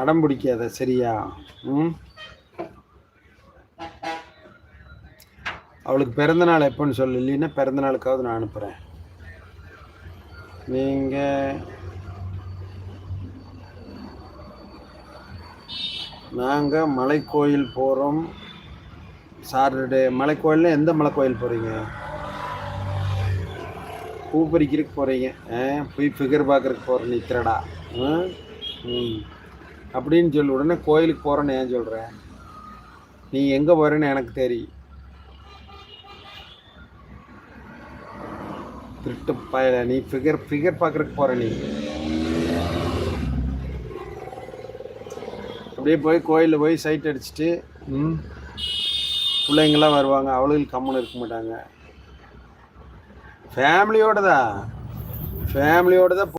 அடம் பிடிக்காத சரியா? ம். அவளுக்கு பிறந்த நாள் எப்போன்னு சொல்லு, இல்லைன்னா பிறந்த நாளுக்காவது நான் அனுப்புகிறேன். நீங்கள் நாங்கள் மலைக்கோயில் போகிறோம் சாட்டர்டே. மலைக்கோயிலில் எந்த மலைக்கோயில் போகிறீங்க? பூ பறிக்கிறதுக்கு போகிறீங்க. போய் ஃபிகர் பார்க்குறதுக்கு போகிற நிற்கிறடா. ம் அப்படின்னு சொல்லி உடனே கோயிலுக்கு போகிறேன்னு ஏன் சொல்கிறேன்? நீ எங்கே போகிறேன்னு எனக்கு தெரியும். திருட்டு பயல, நீ ஃபிகர் பார்க்குறதுக்கு போகிற. நீ அப்படியே போய் கோயிலில் போய் சைட் அடிச்சுட்டு பிள்ளைங்கள்லாம் வருவாங்க, அவளுக்கு கம்முன்னு இருக்க மாட்டாங்க. ஃபேமிலியோடு தான்